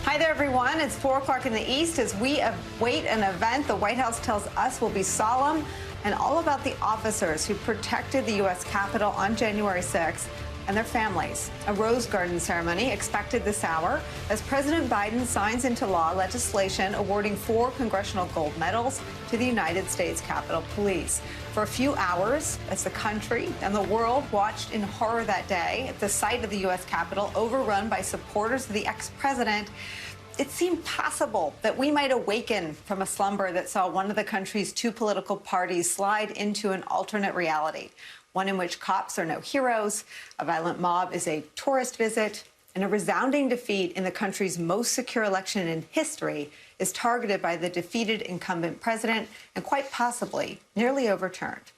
Hi there, everyone. It's 4 o'clock in the East as we await an event the White House tells us will be solemn and all about the officers who protected the U.S. Capitol on January 6th and their families. A Rose Garden ceremony expected this hour as President Biden signs into law legislation awarding 4 congressional gold medals to the United States Capitol Police. For a few hours, as the country and the world watched in horror that day at the site of the U.S. Capitol overrun by supporters of the ex-president, it seemed possible that we might awaken from a slumber that saw one of the country's 2 political parties slide into an alternate reality, one in which cops are no heroes, a violent mob is a tourist visit, and a resounding defeat in the country's most secure election in history is targeted by the defeated incumbent president and quite possibly nearly overturned.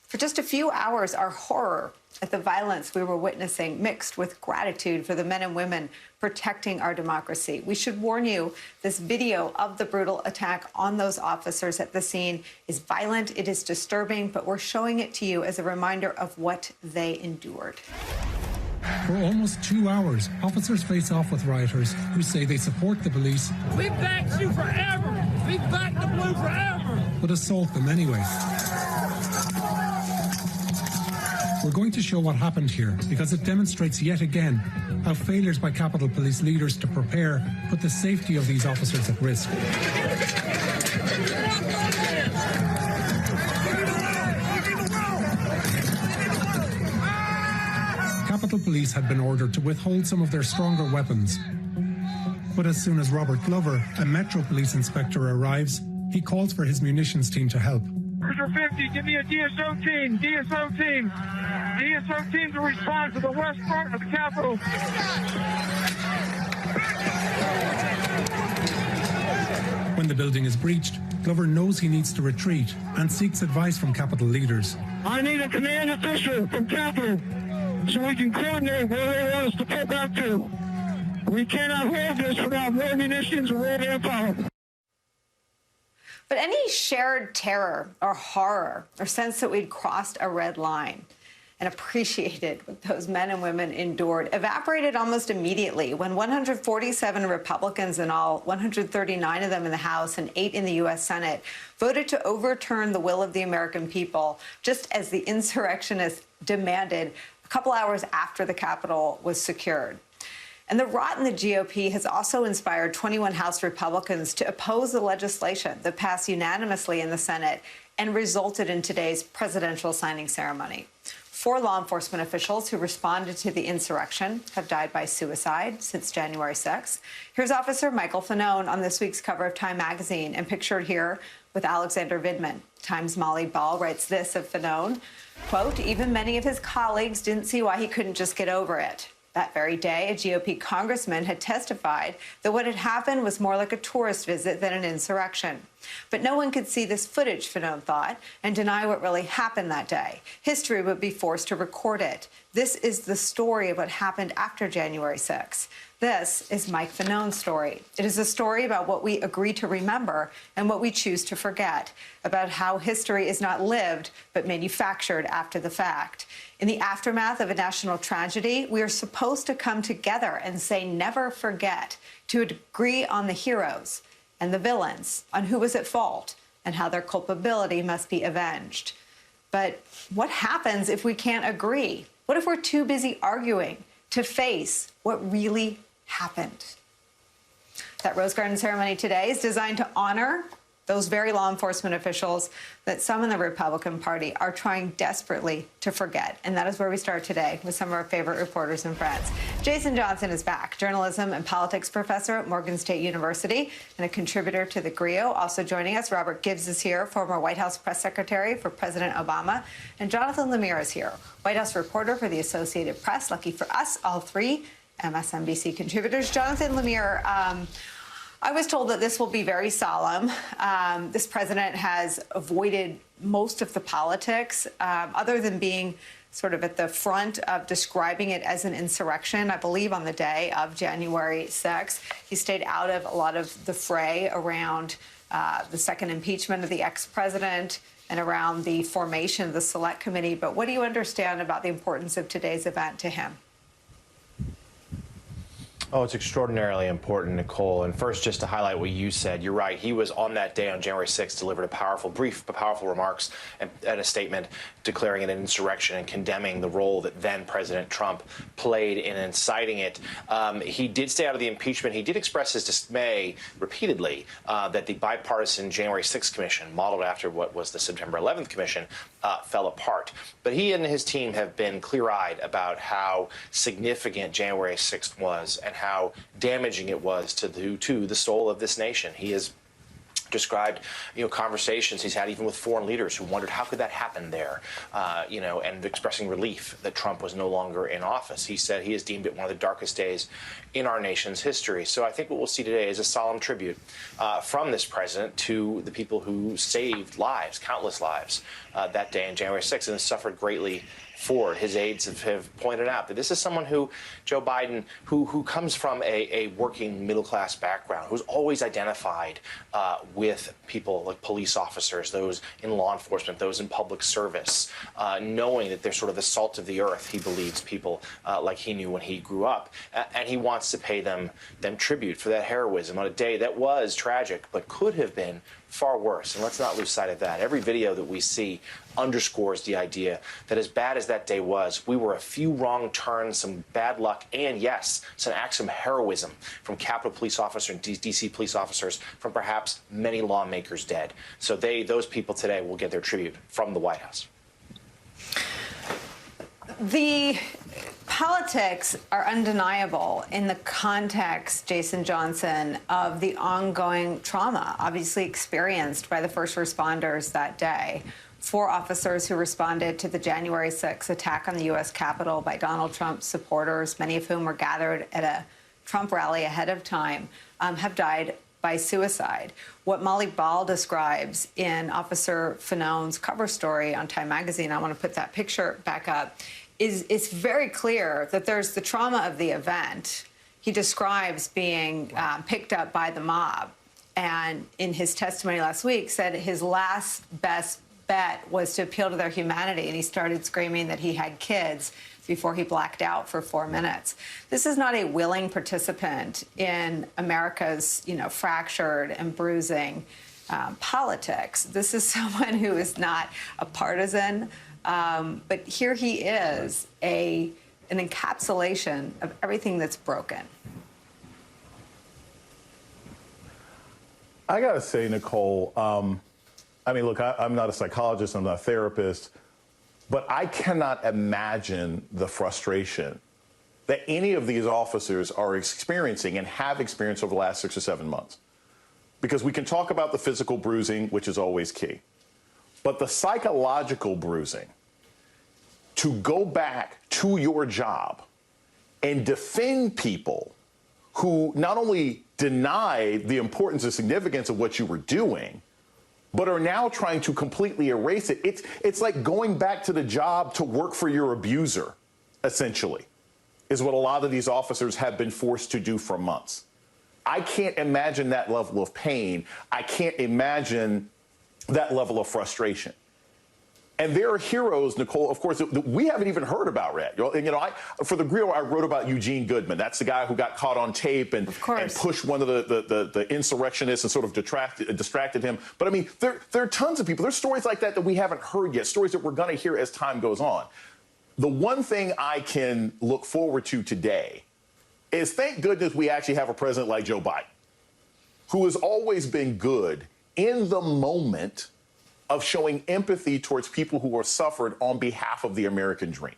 For just a few hours, our horror at the violence we were witnessing mixed with gratitude for the men and women protecting our democracy. We should warn you, this video of the brutal attack on those officers at the scene is violent, it is disturbing, but we're showing it to you as a reminder of what they endured. For almost 2 hours, officers face off with rioters who say they support the police. We've backed you forever. We've backed the blue forever. But assault them anyway. We're going to show what happened here because it demonstrates yet again how failures by Capitol Police leaders to prepare put the safety of these officers at risk. Capitol Police had been ordered to withhold some of their stronger weapons. But as soon as Robert Glover, a Metro Police inspector, arrives, he calls for his munitions team to help. Cruiser 50, give me a DSO team, DSO team. DSO team to respond to the west front of the Capitol. When the building is breached, Glover knows he needs to retreat and seeks advice from Capitol leaders. I need a command official from Capitol so we can coordinate where they want us to pull back to. We cannot hold this without more munitions or more manpower. But any shared terror or horror or sense that we'd crossed a red line and appreciated what those men and women endured evaporated almost immediately when 147 Republicans in all, 139 of them in the House and 8 in the U.S. Senate, voted to overturn the will of the American people, just as the insurrectionists demanded a couple hours after the Capitol was secured. And the rot in the GOP has also inspired 21 House Republicans to oppose the legislation that passed unanimously in the Senate and resulted in today's presidential signing ceremony. 4 law enforcement officials who responded to the insurrection have died by suicide since January 6th. Here's Officer Michael Fanone on this week's cover of Time magazine and pictured here with Alexander Vidman. Time's Molly Ball writes this of Fanone, quote, even many of his colleagues didn't see why he couldn't just get over it. That very day, a GOP congressman had testified that what had happened was more like a tourist visit than an insurrection. But no one could see this footage, Fanone thought, and deny what really happened that day. History would be forced to record it. This is the story of what happened after January 6th. This is Mike Fanone's story. It is a story about what we agree to remember and what we choose to forget, about how history is not lived but manufactured after the fact. In the aftermath of a national tragedy, we are supposed to come together and say never forget, to agree on the heroes and the villains, on who was at fault and how their culpability must be avenged. But what happens if we can't agree? What if we're too busy arguing to face what really happened? That Rose Garden ceremony today is designed to honor those very law enforcement officials that some in the Republican Party are trying desperately to forget. And that is where we start today with some of our favorite reporters and friends. Jason Johnson is back, journalism and politics professor at Morgan State University and a contributor to The Griot. Also joining us, Robert Gibbs is here, former White House press secretary for President Obama. And Jonathan Lemire is here, White House reporter for the Associated Press. Lucky for us, all 3 MSNBC contributors. Jonathan Lemire, I was told that this will be very solemn. This president has avoided most of the politics, other than being sort of at the front of describing it as an insurrection, I believe, on the day of January 6th. He stayed out of a lot of the fray around the second impeachment of the ex-president and around the formation of the Select Committee. But what do you understand about the importance of today's event to him? Oh, it's extraordinarily important, Nicole. And first, just to highlight what you said, you're right. He was on that day on January 6th, delivered brief but powerful remarks and a statement declaring it an insurrection and condemning the role that then President Trump played in inciting it. He did stay out of the impeachment. He did express his dismay repeatedly that the bipartisan January 6th commission, modeled after what was the September 11th commission, fell apart. But he and his team have been clear-eyed about how significant January 6th was and how damaging it was to the soul of this nation. He has described, conversations he's had even with foreign leaders who wondered how could that happen there, and expressing relief that Trump was no longer in office. He said he has deemed it one of the darkest days in our nation's history. So I think what we'll see today is a solemn tribute from this president to the people who saved lives, countless lives, that day on January 6th, and has suffered greatly for it. His aides have pointed out that this is someone who, Joe Biden, who comes from a working middle-class background, who's always identified with people like police officers, those in law enforcement, those in public service, knowing that they're sort of the salt of the earth. He believes people like he knew when he grew up, and he wants to pay them tribute for that heroism on a day that was tragic but could have been far worse. And let's not lose sight of that. Every video that we see underscores the idea that as bad as that day was, we were a few wrong turns, some bad luck, and yes, some acts of heroism from Capitol police officers and D.C. police officers, from perhaps many lawmakers dead. So those people today will get their tribute from the White House. The politics are undeniable in the context, Jason Johnson, of the ongoing trauma obviously experienced by the first responders that day. 4 officers who responded to the January 6th attack on the U.S. Capitol by Donald Trump's supporters, many of whom were gathered at a Trump rally ahead of time, have died by suicide. What Molly Ball describes in Officer Fanone's cover story on Time magazine, I want to put that picture back up, is it's very clear that there's the trauma of the event. He describes being picked up by the mob, and in his testimony last week said his last best bet was to appeal to their humanity, and he started screaming that he had kids before he blacked out for 4 minutes. This is not a willing participant in America's, fractured and bruising politics. This is someone who is not a partisan, but here he is, an encapsulation of everything that's broken. I gotta say, Nicole, look, I'm not a psychologist, I'm not a therapist, but I cannot imagine the frustration that any of these officers are experiencing and have experienced over the last 6 or 7 months. Because we can talk about the physical bruising, which is always key, but the psychological bruising, to go back to your job and defend people who not only deny the importance and significance of what you were doing, but are now trying to completely erase it. It's like going back to the job to work for your abuser, essentially, is what a lot of these officers have been forced to do for months. I can't imagine that level of pain. I can't imagine that level of frustration. And there are heroes, Nicole, of course, that we haven't even heard about yet. For the Grill, I wrote about Eugene Goodman. That's the guy who got caught on tape and pushed one of the insurrectionists and sort of distracted him. But, there are tons of people. There's stories like that we haven't heard yet, stories that we're going to hear as time goes on. The one thing I can look forward to today is, thank goodness we actually have a president like Joe Biden, who has always been good in the moment of showing empathy towards people who are suffered on behalf of the American dream.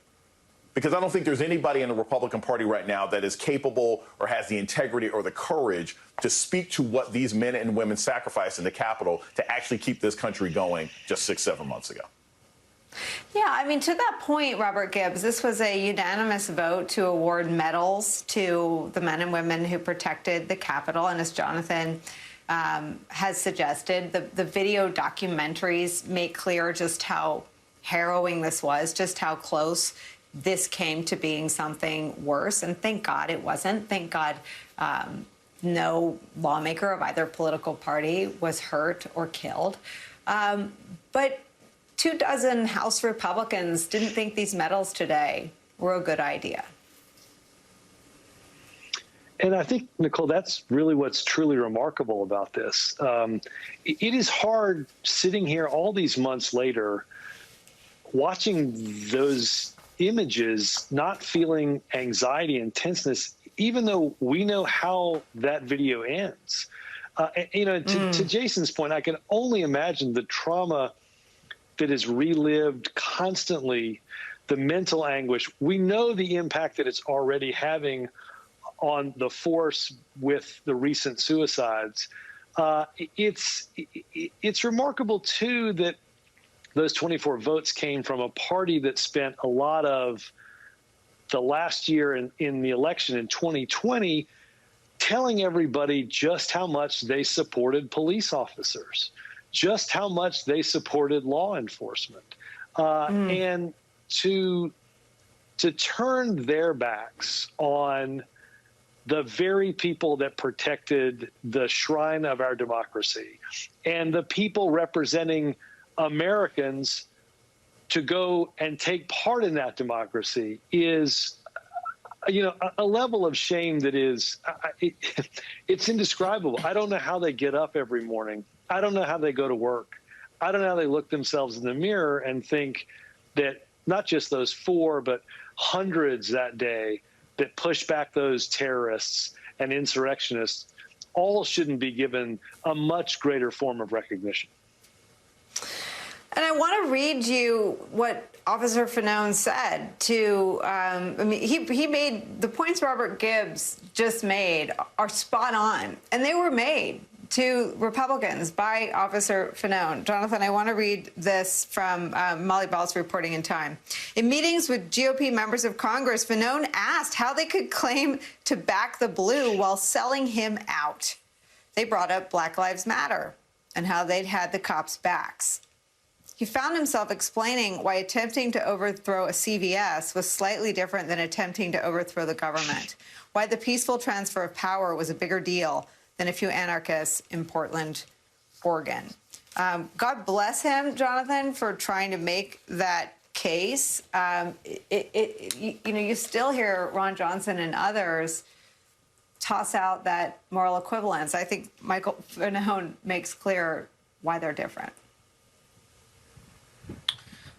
Because I don't think there's anybody in the Republican Party right now that is capable or has the integrity or the courage to speak to what these men and women sacrificed in the Capitol to actually keep this country going just 6, 7 months ago. Yeah, to that point, Robert Gibbs, this was a unanimous vote to award medals to the men and women who protected the Capitol. And as Jonathan has suggested, the video documentaries make clear just how harrowing this was, just how close this came to being something worse. And thank God it wasn't. Thank God no lawmaker of either political party was hurt or killed. But 24 House Republicans didn't think these medals today were a good idea. And I think, Nicole, that's really what's truly remarkable about this. It is hard sitting here all these months later, watching those images, not feeling anxiety and tenseness, even though we know how that video ends. To Jason's point, I can only imagine the trauma that is relived constantly, the mental anguish. We know the impact that it's already having on the force with the recent suicides. It's remarkable, too, that those 24 votes came from a party that spent a lot of the last year in the election in 2020 telling everybody just how much they supported police officers, just how much they supported law enforcement. And to turn their backs on the very people that protected the shrine of our democracy and the people representing Americans to go and take part in that democracy is, a level of shame that is, it's indescribable. I don't know how they get up every morning. I don't know how they go to work. I don't know how they look themselves in the mirror and think that not just those 4, but hundreds that day that push back those terrorists and insurrectionists all shouldn't be given a much greater form of recognition. And I want to read you what Officer Fanone said to, he made, the points Robert Gibbs just made are spot on, and they were made to Republicans by Officer Fanone. Jonathan, I want to read this from Molly Ball's reporting in Time. In meetings with GOP members of Congress, Fanone asked how they could claim to back the blue while selling him out. They brought up Black Lives Matter and how they'd had the cops' backs. He found himself explaining why attempting to overthrow a CVS was slightly different than attempting to overthrow the government, why the peaceful transfer of power was a bigger deal than a few anarchists in Portland, Oregon. God bless him, Jonathan, for trying to make that case. You still hear Ron Johnson and others toss out that moral equivalence. I think Michael Fanone makes clear why they're different.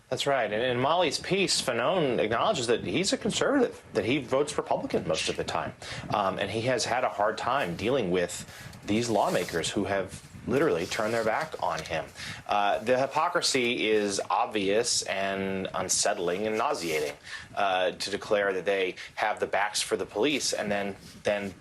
That's right. And in Molly's piece, Fanone acknowledges that he's a conservative, that he votes Republican most of the time. And he has had a hard time dealing with these lawmakers who have literally turned their back on him. The hypocrisy is obvious and unsettling and nauseating to declare that they have the backs for the police and then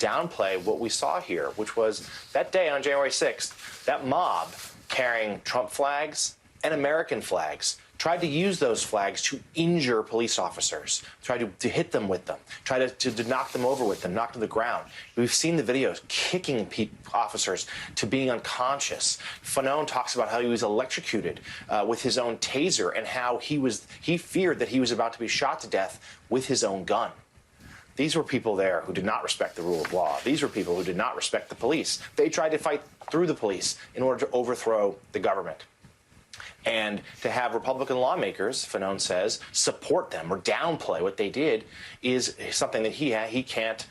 downplay what we saw here, which was that day on January 6th, that mob carrying Trump flags and American flags tried to use those flags to injure police officers, tried to hit them with them, tried to knock them over with them, knock to the ground. We've seen the videos kicking officers to being unconscious. Fanone talks about how he was electrocuted with his own taser and how he feared that he was about to be shot to death with his own gun. These were people there who did not respect the rule of law. These were people who did not respect the police. They tried to fight through the police in order to overthrow the government. And to have Republican lawmakers, Fanone says, support them or downplay what they did is something that he can't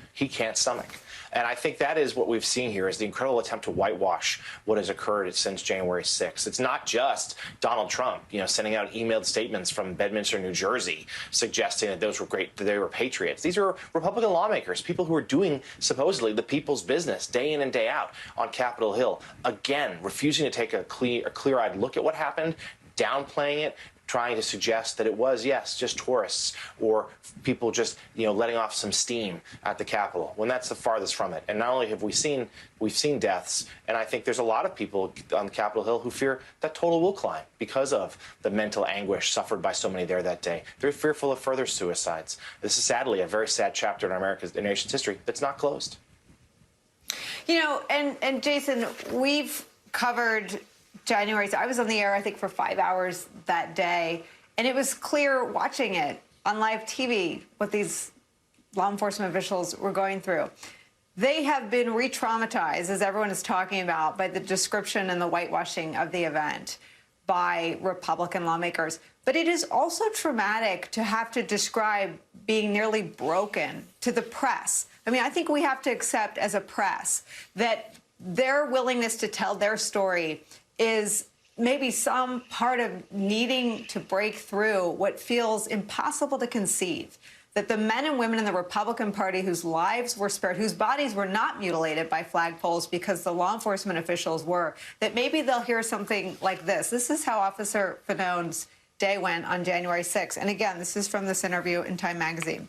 stomach. And I think that is what we've seen here is the incredible attempt to whitewash what has occurred since January 6th. It's not just Donald Trump, sending out emailed statements from Bedminster, New Jersey, suggesting that those were great, that they were patriots. These are Republican lawmakers, people who are doing supposedly the people's business day in and day out on Capitol Hill. Again, refusing to take a clear-eyed look at what happened, downplaying it, trying to suggest that it was, yes, just tourists or people just, letting off some steam at the Capitol, when that's the farthest from it. And not only have we've seen deaths, and I think there's a lot of people on Capitol Hill who fear that total will climb because of the mental anguish suffered by so many there that day. They're fearful of further suicides. This is sadly a very sad chapter in the nation's history that's not closed. And Jason, we've covered January. So I was on the air, I think, for 5 hours that day. And it was clear watching it on live TV what these law enforcement officials were going through. They have been re-traumatized, as everyone is talking about, by the description and the whitewashing of the event by Republican lawmakers. But But it is also traumatic to have to describe being nearly broken to the press. I mean, I think we have to accept as a press that their willingness to tell their story is maybe some part of needing to break through what feels impossible to conceive. That the men and women in the Republican Party whose lives were spared, whose bodies were not mutilated by flagpoles because the law enforcement officials were, that maybe they'll hear something like this. This is how Officer Fanone's day went on January 6th. And again, this is from this interview in Time magazine.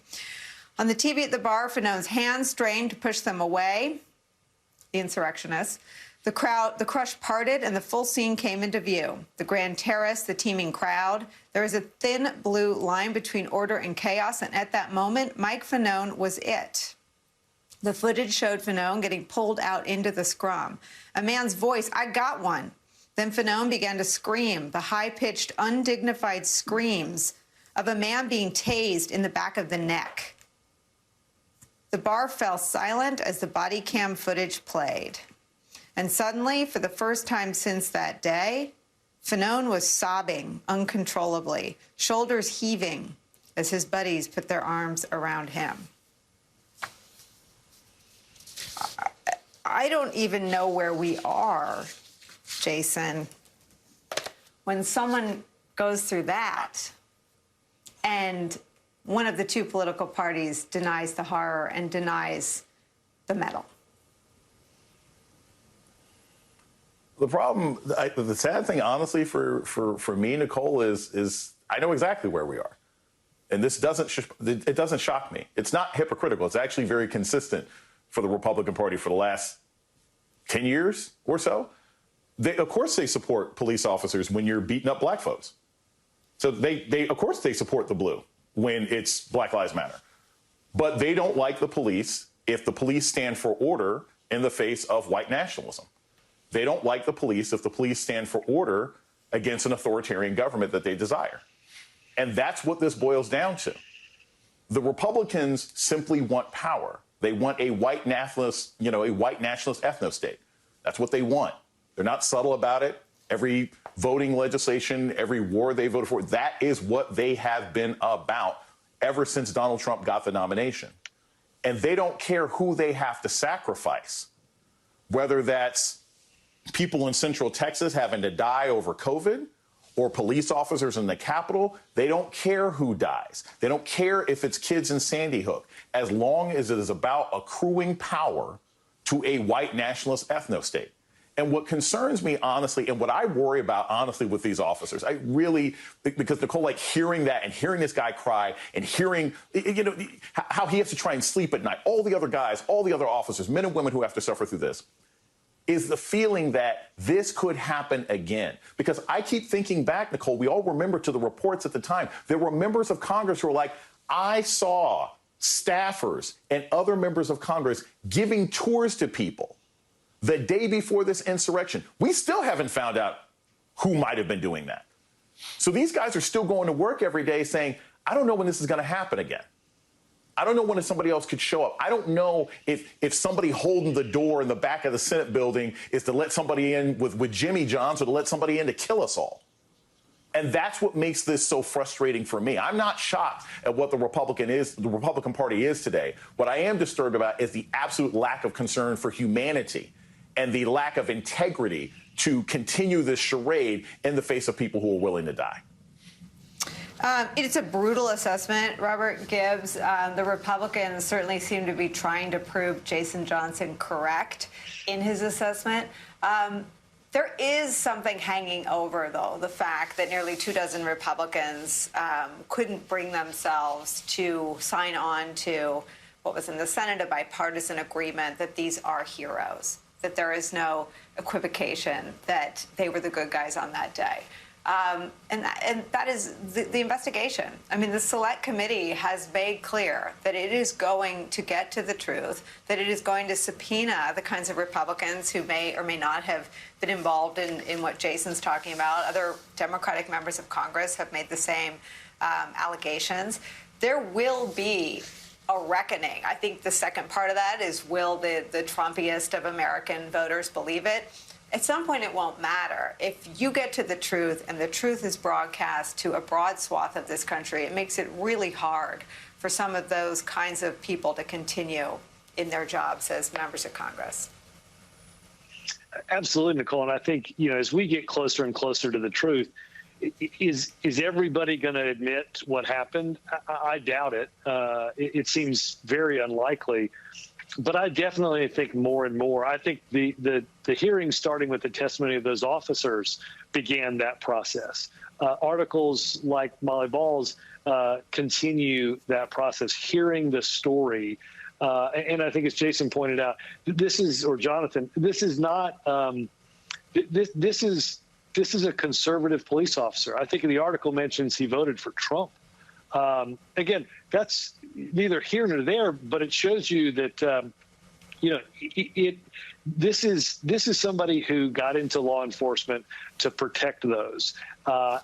On the TV at the bar, Fanone's hands strained to push them away, the insurrectionists. The crush parted and the full scene came into view. The grand terrace, the teeming crowd. There is a thin blue line between order and chaos, and at that moment, Mike Fanone was it. The footage showed Fanone getting pulled out into the scrum. A man's voice, "I got one." Then Fanone began to scream, the high-pitched, undignified screams of a man being tased in the back of the neck. The bar fell silent as the body cam footage played. And suddenly, for the first time since that day, Fanone was sobbing uncontrollably, shoulders heaving as his buddies put their arms around him. I don't even know where we are, Jason, when someone goes through that and one of the two political parties denies the horror and denies the medal. The problem, the sad thing, honestly, for me, Nicole, is I know exactly where we are. And this doesn't shock me. It's not hypocritical. It's actually very consistent for the Republican Party for the last 10 years or so. Of course they support police officers when you're beating up black folks. So of course they support the blue when it's Black Lives Matter. But they don't like the police if the police stand for order in the face of white nationalism. They don't like the police if the police stand for order against an authoritarian government that they desire. And that's what this boils down to. The Republicans simply want power. They want a white nationalist, a white nationalist ethno-state. That's what they want. They're not subtle about it. Every voting legislation, every war they voted for, that is what they have been about ever since Donald Trump got the nomination. And they don't care who they have to sacrifice, whether that's people in Central Texas having to die over COVID or police officers in the Capitol. They don't care who dies. They don't care if it's kids in Sandy Hook, as long as it is about accruing power to a white nationalist ethno-state. And what concerns me, honestly, and what I worry about, honestly, with these officers, I really, because Nicole, like hearing that and hearing this guy cry and hearing, how he has to try and sleep at night, all the other guys, all the other officers, men and women who have to suffer through this, is the feeling that this could happen again. Because I keep thinking back, Nicole, we all remember to the reports at the time, there were members of Congress who were like, I saw staffers and other members of Congress giving tours to people the day before this insurrection. We still haven't found out who might have been doing that. So these guys are still going to work every day saying, I don't know when this is going to happen again. I don't know when somebody else could show up. I don't know if somebody holding the door in the back of the Senate building is to let somebody in with Jimmy Johns or to let somebody in to kill us all. And that's what makes this so frustrating for me. I'm not shocked at what the Republican Party is today. What I am disturbed about is the absolute lack of concern for humanity and the lack of integrity to continue this charade in the face of people who are willing to die. It's a brutal assessment, Robert Gibbs. The Republicans certainly seem to be trying to prove Jason Johnson correct in his assessment. There is something hanging over, though, the fact that nearly 24 Republicans couldn't bring themselves to sign on to what was in the Senate, a bipartisan agreement that these are heroes, that there is no equivocation that they were the good guys on that day. And that is the investigation. I mean, the Select Committee has made clear that it is going to get to the truth, that it is going to subpoena the kinds of Republicans who may or may not have been involved in what Jason's talking about. Other Democratic members of Congress have made the same allegations. There will be a reckoning. I think the second part of that is, will the Trumpiest of American voters believe it? at some point it won't matter. If you get to the truth and the truth is broadcast to a broad swath of this country, it makes it really hard for some of those kinds of people to continue in their jobs as members of Congress. Absolutely, Nicole. And I think, as we get closer and closer to the truth, is everybody going to admit what happened? I doubt it. It seems very unlikely. But I definitely think more and more. I think the hearing, starting with the testimony of those officers, began that process. Articles like Molly Ball's continue that process, hearing the story. And I think, as Jason pointed out, Jonathan, this is not this is a conservative police officer. I think the article mentions he voted for Trump. Again, that's neither here nor there, but it shows you that this is somebody who got into law enforcement to protect those.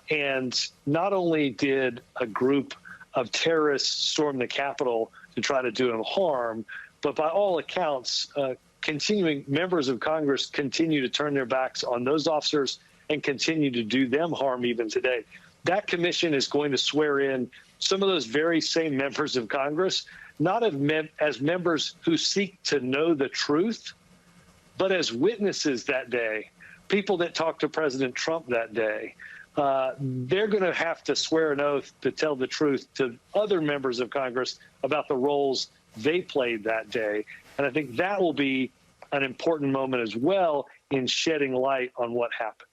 And not only did a group of terrorists storm the Capitol to try to do him harm, but by all accounts, continuing members of Congress continue to turn their backs on those officers and continue to do them harm even today. That commission is going to swear in some of those very same members of Congress, not as members who seek to know the truth, but as witnesses that day, people that talked to President Trump that day. They're going to have to swear an oath to tell the truth to other members of Congress about the roles they played that day. And I think that will be an important moment as well in shedding light on what happened.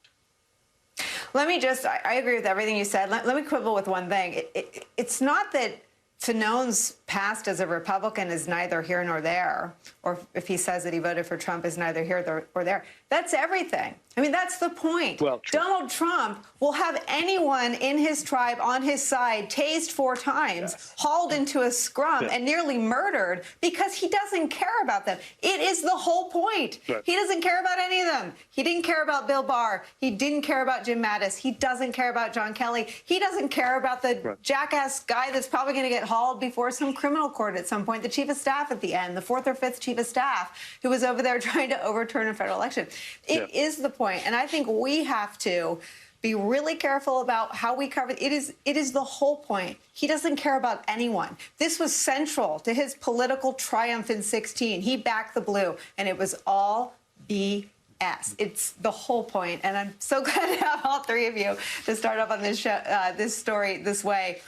I agree with everything you said. Let me quibble with one thing. It's not that Fanone's past as a Republican is neither here nor there, or if he says that he voted for Trump is neither here or there. That's everything. I mean, that's the point. Well, Donald Trump will have anyone in his tribe on his side tased 4 times, hauled into a scrum, and nearly murdered because he doesn't care about them. It is the whole point. Right. He doesn't care about any of them. He didn't care about Bill Barr. He didn't care about Jim Mattis. He doesn't care about John Kelly. He doesn't care about the jackass guy that's probably going to get hauled before some criminal court at some point, the chief of staff at the end, the 4th or 5th chief of staff who was over there trying to overturn a federal election. It is the point. And I think we have to be really careful about how we cover it. It is the whole point. He doesn't care about anyone. This was central to his political triumph in 2016. He backed the blue, and it was all BS. It's the whole point. And I'm so glad to have all 3 of you to start off on this show, this story this way.